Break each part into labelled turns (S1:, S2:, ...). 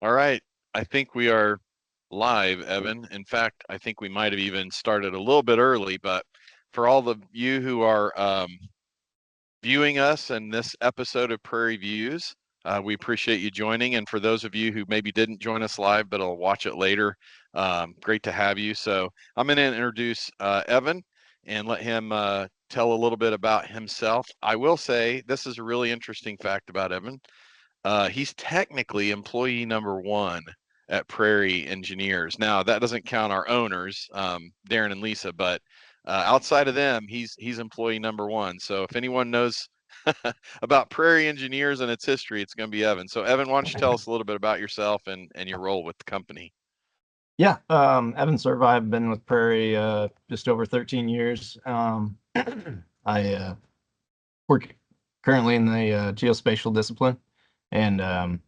S1: All right. I think we are live, Evan. In fact, I think we might have even started a little bit early, but for all of you who are viewing us in this episode of Prairie Views, we appreciate you joining. And for those of you who maybe didn't join us live, but will watch it later, great to have you. So I'm going to introduce Evan and let him tell a little bit about himself. I will say this is a really interesting fact about Evan. He's technically employee number one at Prairie Engineers. Now that doesn't count our owners, Darren and Lisa, but outside of them, he's employee number one. So if anyone knows about Prairie Engineers and its history, it's going to be Evan. So Evan, why don't you tell us a little bit about yourself and your role with the company?
S2: Yeah, Evan Cervi. I've been with Prairie just over 13 years. I work currently in the geospatial discipline and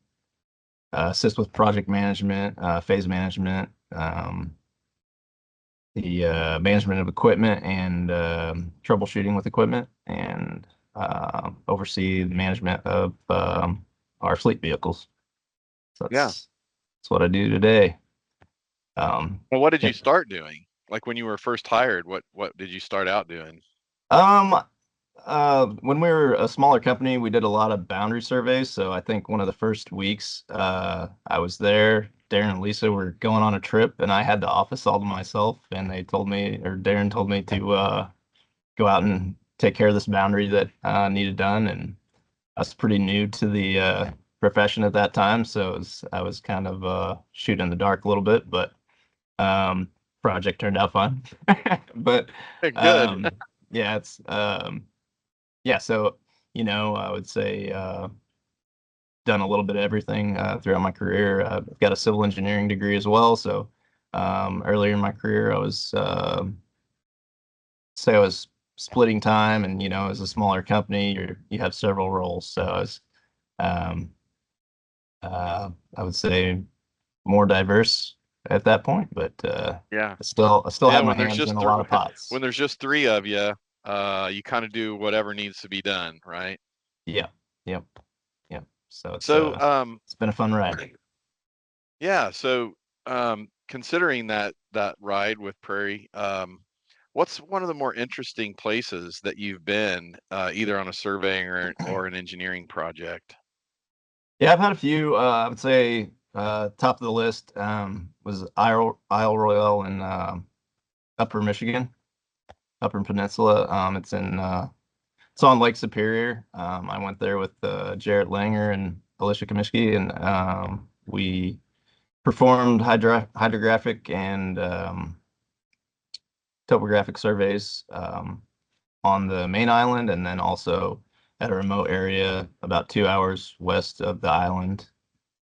S2: assist with project management, phase management, the management of equipment, and troubleshooting with equipment, and oversee the management of our fleet vehicles. So
S1: Yeah.
S2: that's what I do today.
S1: Well, what did
S2: Yeah.
S1: you start doing? Like when you were first hired, what did you start out doing?
S2: Um, when we were a smaller company, we did a lot of boundary surveys. So I think one of the first weeks, I was there. Darren and Lisa were going on a trip, and I had the office all to myself. And they told me, or Darren told me to go out and take care of this boundary that needed done. And I was pretty new to the profession at that time, so I was kind of shooting in the dark a little bit, but um, project turned out fine. But
S1: Good.
S2: um, yeah, it's yeah, so I would say done a little bit of everything throughout my career. I've got a civil engineering degree as well, so earlier in my career, I was say I was splitting time, and as a smaller company, you have several roles. So I was um, I would say more diverse at that point, but
S1: Yeah.
S2: I still
S1: Yeah,
S2: have my hands in a lot of
S1: when
S2: pots.
S1: there's just three of you, you kind of do whatever needs to be done, right?
S2: Yeah, yep, yep. So
S1: So,
S2: it's been a fun ride.
S1: yeah. So, considering that ride with Prairie, what's one of the more interesting places that you've been, either on a surveying or an engineering project?
S2: Yeah, I've had a few. I would say top of the list was Isle Royale in Upper Michigan, Upper Peninsula. It's on Lake Superior. I went there with Jarrett Langer and Alicia Kamischke, and we performed hydrographic and topographic surveys on the main island, and then also at a remote area about 2 hours west of the island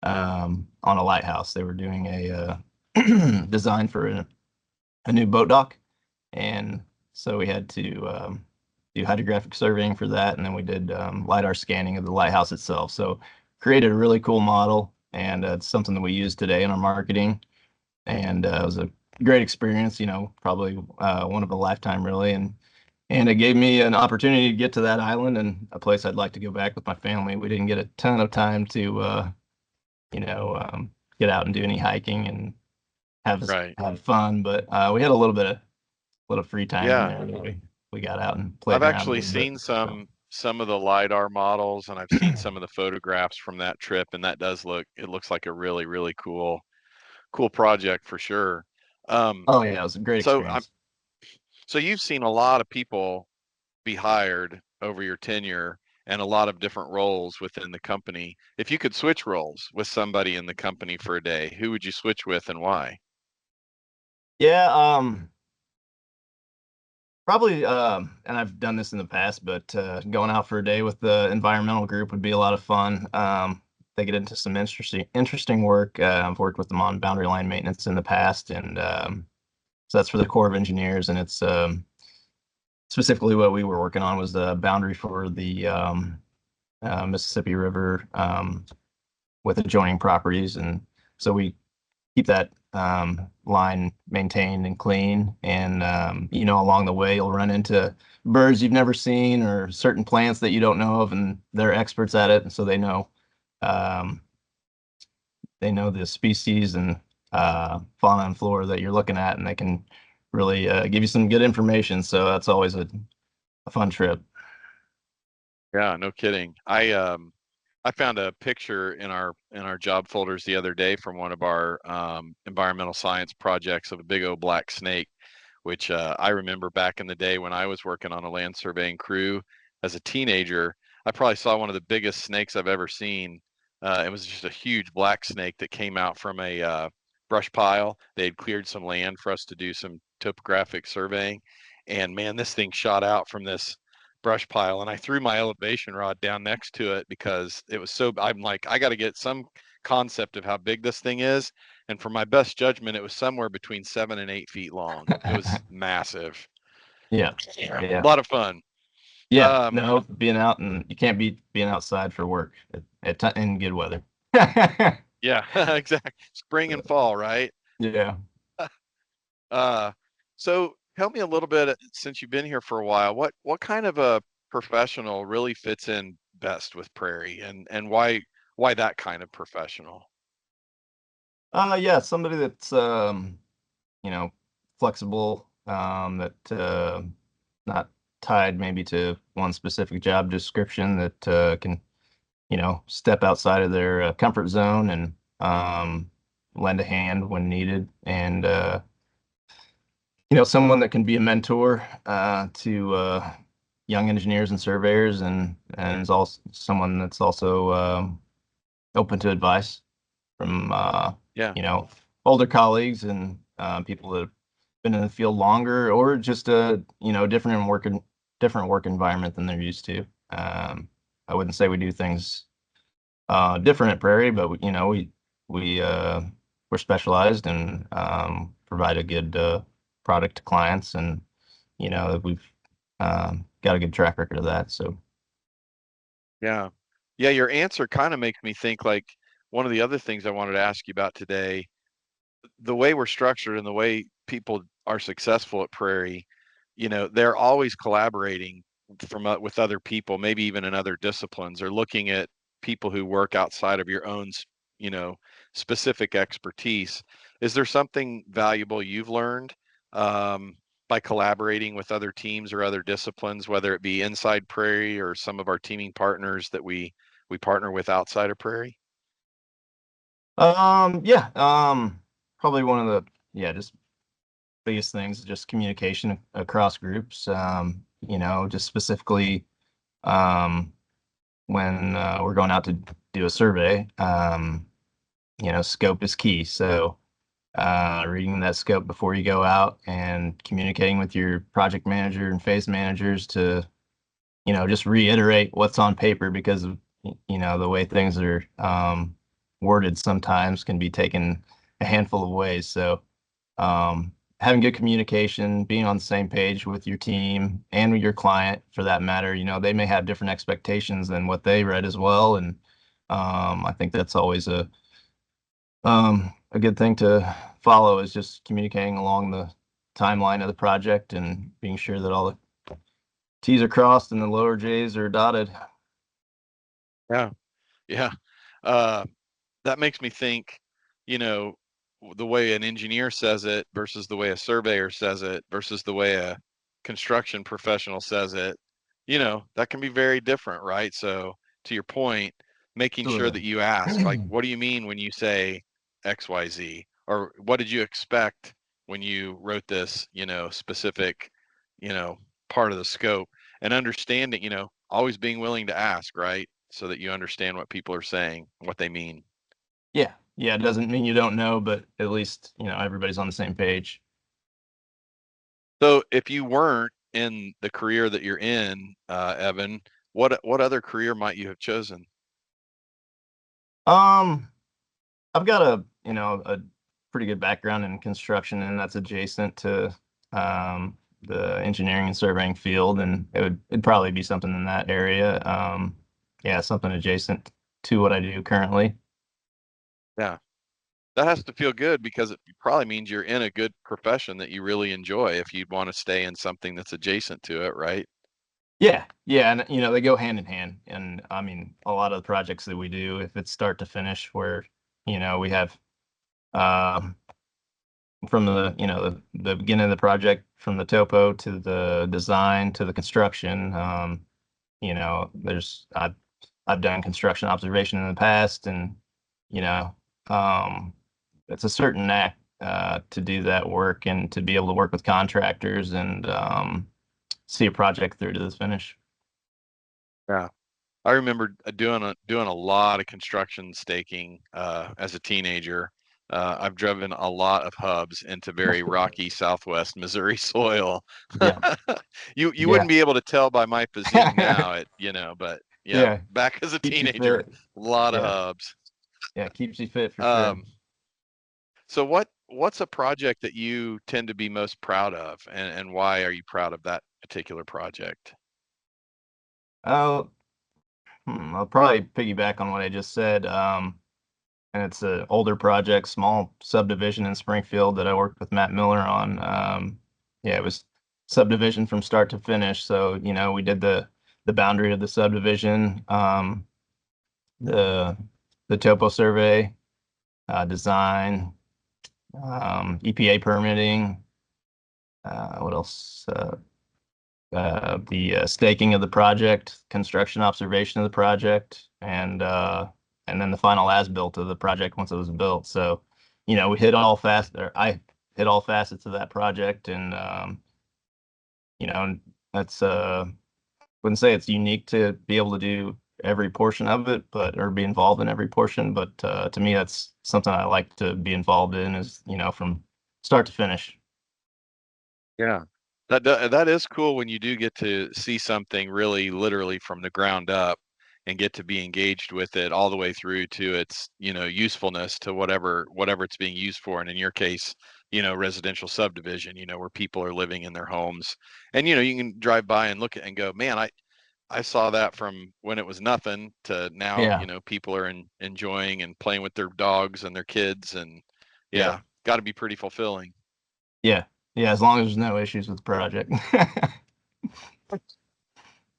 S2: on a lighthouse. They were doing a design for a new boat dock, and so we had to do hydrographic surveying for that, and then we did LiDAR scanning of the lighthouse itself. So created a really cool model, and it's something that we use today in our marketing, and it was a great experience. Probably one of a lifetime, really, and it gave me an opportunity to get to that island and a place I'd like to go back with my family. We didn't get a ton of time to you know get out and do any hiking and
S1: Right.
S2: have fun, but we had a little free time in
S1: Yeah.
S2: there that we got out and
S1: I've
S2: played around a
S1: actually
S2: little bit.
S1: seen
S2: So
S1: some of the LiDAR models, and I've seen some of the photographs from that trip, and it looks like a really cool project for sure. Um,
S2: oh yeah, it was a great
S1: so I'm
S2: experience.
S1: so you've seen a lot of people be hired over your tenure and a lot of different roles within the company. If you could switch roles with somebody in the company for a day, who would you switch with and why?
S2: Yeah, probably and I've done this in the past, but going out for a day with the environmental group would be a lot of fun. They get into some interesting work. I've worked with them on boundary line maintenance in the past, and so that's for the Corps of Engineers, and it's specifically what we were working on was the boundary for the Mississippi River with adjoining properties, and so we keep that line maintained and clean. And along the way, you'll run into birds you've never seen or certain plants that you don't know of, and they're experts at it, and so they know um, they know the species and fauna and flora that you're looking at, and they can really give you some good information. So that's always a fun trip.
S1: Yeah, no kidding. I found a picture in our job folders the other day from one of our environmental science projects of a big old black snake, which I remember back in the day when I was working on a land surveying crew as a teenager. I probably saw one of the biggest snakes I've ever seen. It was just a huge black snake that came out from a brush pile. They had cleared some land for us to do some topographic surveying, and man, this thing shot out from this brush pile, and I threw my elevation rod down next to it because it was so, I'm like, I got to get some concept of how big this thing is. And for my best judgment, it was somewhere between 7 and 8 feet long. It was massive.
S2: Yeah,
S1: A
S2: yeah,
S1: lot of fun.
S2: yeah.
S1: Um,
S2: No, being out and you can't beat being outside for work in good weather.
S1: yeah, exactly. Spring and fall, right?
S2: Yeah.
S1: Uh, so tell me a little bit, since you've been here for a while, what kind of a professional really fits in best with Prairie, and why that kind of professional?
S2: Yeah, somebody that's you know, flexible, that not tied maybe to one specific job description that can, step outside of their comfort zone and lend a hand when needed. And, someone that can be a mentor to young engineers and surveyors and is also someone that's also open to advice from
S1: Yeah,
S2: you know older colleagues and people that have been in the field longer or just a different work environment than they're used to. I wouldn't say we do things different at Prairie, but we we're specialized and provide a good product to clients, and we've got a good track record of that. So
S1: yeah. Yeah, your answer kind of makes me think like one of the other things I wanted to ask you about today, the way we're structured and the way people are successful at Prairie, they're always collaborating with other people, maybe even in other disciplines, or looking at people who work outside of your own, you know, specific expertise. Is there something valuable you've learned um, by collaborating with other teams or other disciplines, whether it be inside Prairie or some of our teaming partners that we partner with outside of Prairie?
S2: yeah, probably one of the just biggest things is just communication across groups. Just specifically um, when we're going out to do a survey, scope is key. So reading that scope before you go out and communicating with your project manager and phase managers to, just reiterate what's on paper because of, the way things are worded sometimes can be taken a handful of ways. So having good communication, being on the same page with your team and with your client for that matter, they may have different expectations than what they read as well. And I think that's always a good thing to follow is just communicating along the timeline of the project and being sure that all the T's are crossed and the lower J's are dotted.
S1: Yeah, yeah. Uh, that makes me think, you know, the way an engineer says it versus the way a surveyor says it versus the way a construction professional says it, that can be very different, right? So, to your point, making sure
S2: Absolutely.
S1: that you ask, like, what do you mean when you say XYZ? Or what did you expect when you wrote this, specific, you know, part of the scope? And understanding, always being willing to ask, right? So that you understand what people are saying, what they mean.
S2: Yeah. Yeah. It doesn't mean you don't know, but at least, everybody's on the same page.
S1: So if you weren't in the career that you're in, Evan, what other career might you have chosen?
S2: Um, I've got a pretty good background in construction, and that's adjacent to the engineering and surveying field, and it'd probably be something in that area. Yeah, something adjacent to what I do currently.
S1: Yeah, that has to feel good because it probably means you're in a good profession that you really enjoy if you'd want to stay in something that's adjacent to it, right?
S2: Yeah, yeah, and they go hand in hand. And I mean, a lot of the projects that we do, if it's start to finish, we're We have um, from the beginning of the project, from the topo to the design to the construction. There's I've done construction observation in the past, and you know, um, it's a certain knack to do that work and to be able to work with contractors and see a project through to the finish.
S1: Yeah. I remember doing a lot of construction staking as a teenager. I've driven a lot of hubs into very rocky Southwest Missouri soil.
S2: Yeah,
S1: You
S2: yeah,
S1: wouldn't be able to tell by my physique now, but yeah,
S2: yeah.
S1: back as a
S2: Keeps you
S1: teenager,
S2: fit.
S1: a lot of
S2: Yeah,
S1: hubs.
S2: yeah, keeps you fit for sure.
S1: Um, so what's a project that you tend to be most proud of, and why are you proud of that particular project?
S2: Oh, I'll probably piggyback on what I just said. And it's an older project, small subdivision in Springfield that I worked with Matt Miller on. Yeah, it was subdivision from start to finish. So, we did the boundary of the subdivision, the the topo survey, design, EPA permitting. What else? The staking of the project, construction observation of the project, and then the final as-built of the project once it was built. So, we hit all fast, or I hit all facets of that project, and and that's wouldn't say it's unique to be able to do every portion of it, but or be involved in every portion, but to me, that's something I like to be involved in, is from start to finish.
S1: Yeah. That is cool when you do get to see something really literally from the ground up and get to be engaged with it all the way through to its, usefulness to whatever it's being used for. And in your case, residential subdivision, where people are living in their homes. And you can drive by and look at and go, man, I saw that from when it was nothing to now,
S2: Yeah,
S1: people are enjoying and playing with their dogs and their kids, and
S2: yeah,
S1: yeah, got to be pretty fulfilling.
S2: yeah, yeah. As long as there's no issues with the project.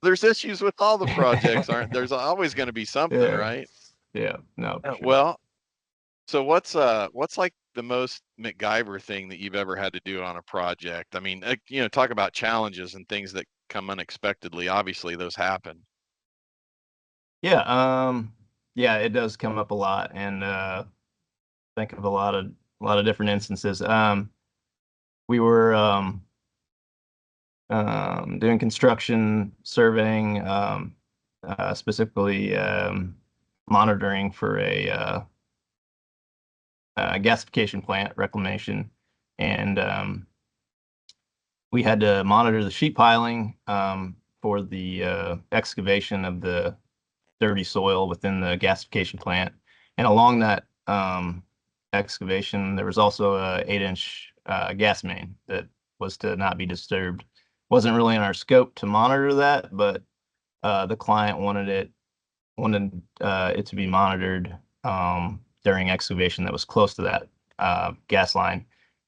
S1: There's issues with all the projects, aren't there's always going to be something,
S2: Yeah,
S1: right?
S2: yeah, no, for sure.
S1: Well, so what's like the most MacGyver thing that you've ever had to do on a project? I mean, talk about challenges and things that come unexpectedly. Obviously, those happen.
S2: Yeah, yeah, it does come up a lot, and think of a lot of different instances. We were doing construction surveying, specifically monitoring for a gasification plant reclamation, and we had to monitor the sheet piling for the excavation of the dirty soil within the gasification plant. And along that excavation, there was also a 8-inch gas main that was to not be disturbed. Wasn't really in our scope to monitor that, but the client wanted it to be monitored during excavation that was close to that gas line,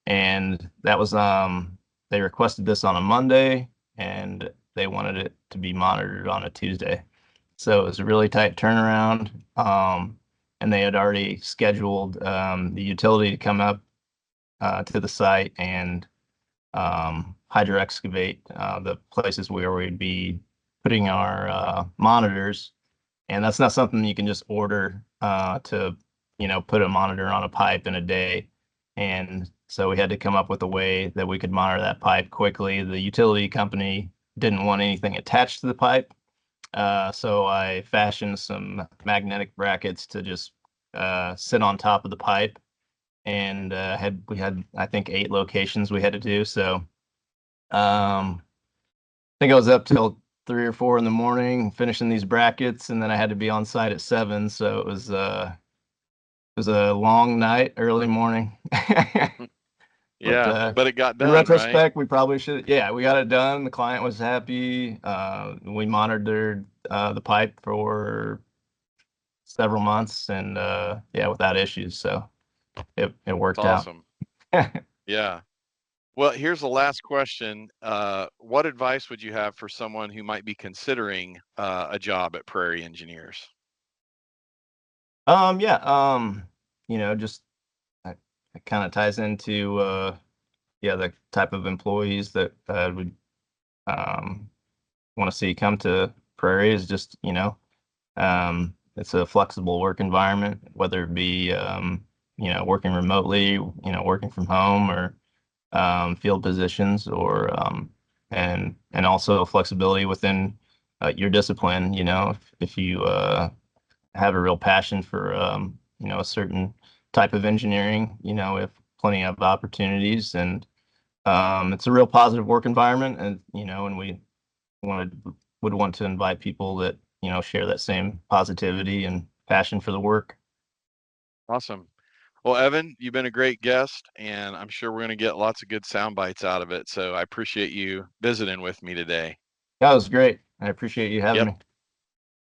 S2: and that was they requested this on a Monday, and they wanted it to be monitored on a Tuesday. So it was a really tight turnaround, and they had already scheduled the utility to come up to the site and hydro excavate the places where we'd be putting our monitors, and that's not something you can just order to put a monitor on a pipe in a day. And so we had to come up with a way that we could monitor that pipe quickly. The utility company didn't want anything attached to the pipe, so I fashioned some magnetic brackets to just sit on top of the pipe, and we had, I think, 8 locations we had to do. So I think I was up till 3 or 4 in the morning finishing these brackets, and then I had to be on site at 7. So it was a long night, early morning. But
S1: Yeah, but it got
S2: in
S1: done, right?
S2: retrospect, we probably should. Yeah, we got it done. The client was happy. We monitored the pipe for several months, and yeah, without issues. So it
S1: It's
S2: worked out.
S1: awesome. Yeah. Well, here's the last question. What advice would you have for someone who might be considering a job at Prairie Engineers?
S2: Yeah. just it kind of ties into yeah, the type of employees that would want to see come to Prairie is just, it's a flexible work environment, whether it be, working remotely, working from home or field positions or, and also flexibility within your discipline, if you have a real passion for, a certain type of engineering, we have plenty of opportunities and it's a real positive work environment and we wanted would want to invite people that share that same positivity and passion for the work.
S1: Awesome. Well, Evan, you've been a great guest, and I'm sure we're going to get lots of good sound bites out of it. So I appreciate you visiting with me today.
S2: That was great. I appreciate you having
S1: Yep.
S2: me.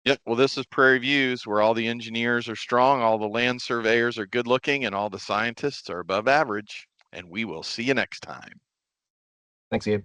S1: Yep. Well, this is Prairie Views, where all the engineers are strong, all the land surveyors are good looking, and all the scientists are above average. And we will see you next time.
S2: Thanks, Gabe.